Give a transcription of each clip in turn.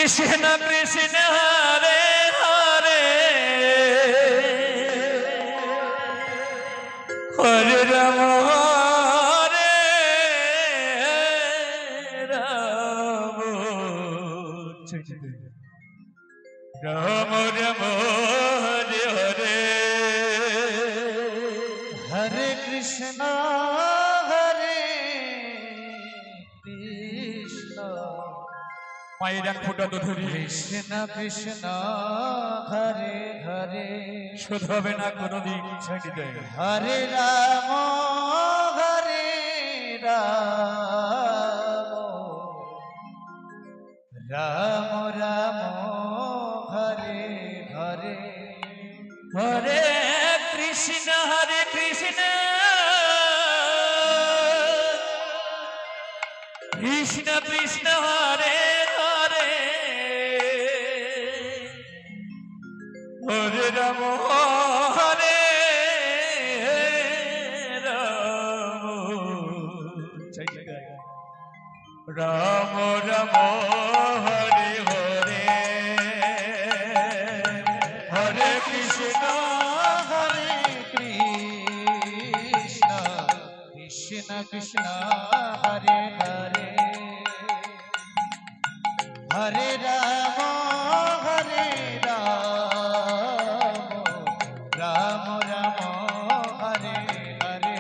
কৃষ্ণ কৃষ্ণ হরে হরে হরে রাম হরে রাম রাম রাম হরে হরে হরে কৃষ্ণ হরে কৃষ্ণ মায়ের এক ফোঁটা তো ধরি কৃষ্ণ কৃষ্ণ হরে হরে শোধ হবে না কোনোদিন ছেড়ে দেয় হরে রাম রাম রাম হরে হরে হরে কৃষ্ণ কৃষ্ণ কৃষ্ণ হরে হরে হরে রাম হরে রাম রাম রাম হরে হরে হরে কৃষ্ণ হরে কৃষ্ণ কৃষ্ণ কৃষ্ণ হরে হরে হরে রাম রাম রাম হরে হরে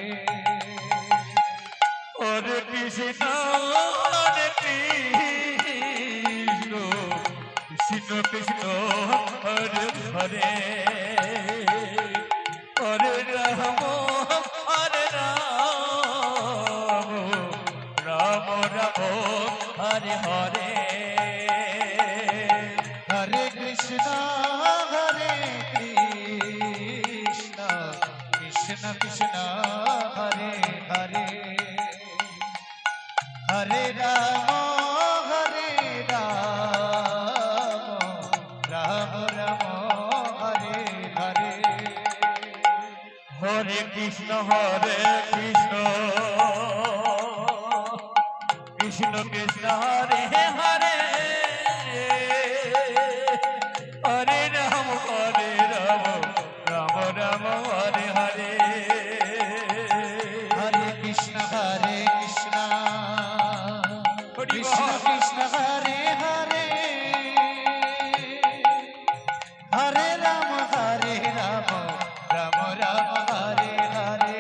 হরে কৃষ্ণ কৃষ্ণ কৃষ্ণ হরে হরে হরে রাম হরে রাম রাম রাম হরে হরে হরে কৃষ্ণ কৃষ্ণ কৃষ্ণ হরে হরে হরে রাম রাম রাম হরে হরে হরে কৃষ্ণ কৃষ্ণ কৃষ্ণ হরে হরে হরে রাম রাম রাম হরে হরে হরে কৃষ্ণ কৃষ্ণ কৃষ্ণ হরে হরে হরে রাম রাম রাম হরে হরে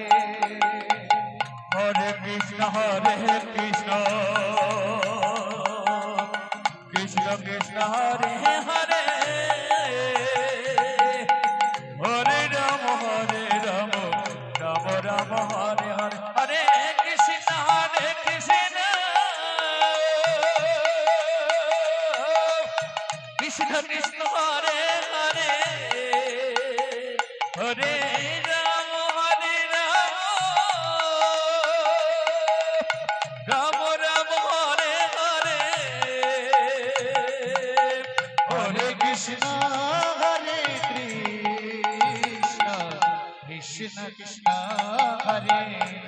হরে কৃষ্ণ কৃষ্ণ কৃষ্ণ হরে হরে হরে রাম রাম রাম হরে হরে হরে কৃষ্ণ কৃষ্ণ কৃষ্ণ হরে হরে হরে রাম রাম রাম হরে হরে হরে কৃষ্ণ কৃষ্ণ কৃষ্ণ হরে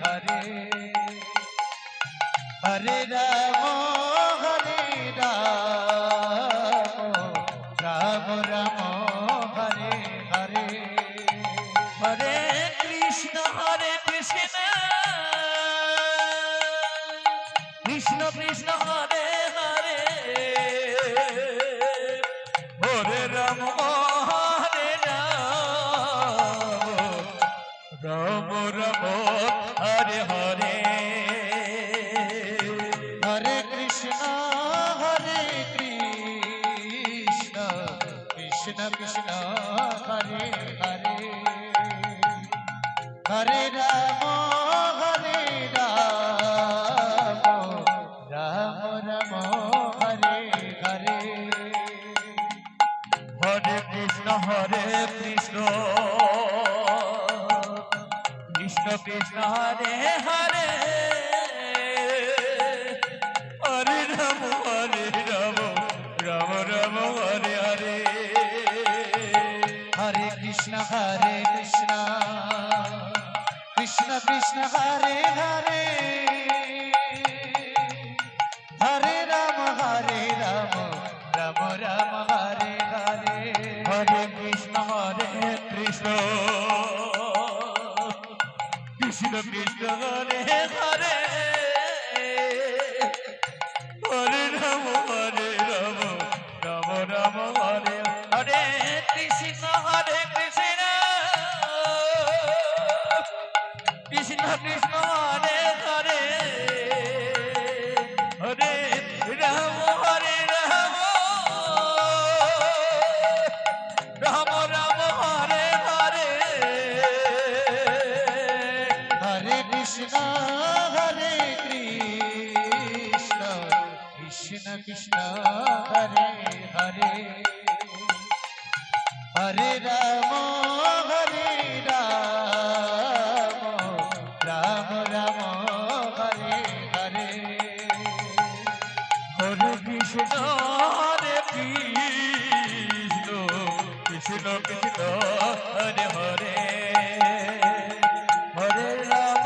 হরে হরে রাম রাম রাম হরে হরে হরে কৃষ্ণ কৃষ্ণ কৃষ্ণ হরে হরে হরে রাম রাম রাম হরে হরে হরে কৃষ্ণ কৃষ্ণ কৃষ্ণ হরে হরে হরে রাম রাম রাম হরে হরে হরে কৃষ্ণ কৃষ্ণ কৃষ্ণ হরে হরে হরে রাম রাম রাম হরে হরে হরে কৃষ্ণ কৃষ্ণ কৃষ্ণ হরে হরে হরে রাম রাম কৃষ্ণ কৃষ্ণ হরে হরে হরে রাম রাম রাম হরে হরে কৃষ্ণ হরে কৃষ্ণ কৃষ্ণ কৃষ্ণ হরে হরে হরে রাম রাম রাম হরে হরে হরে কৃষ্ণ হরে কৃষ্ণ কৃষ্ণ কৃষ্ণ হরে হরে হরে রাম রাম রাম হরে হরে হরে কৃষ্ণ হরে কৃষ্ণ কৃষ্ণ কৃষ্ণ হরে হরে হরে রাম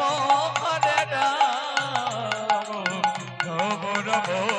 রাম রাম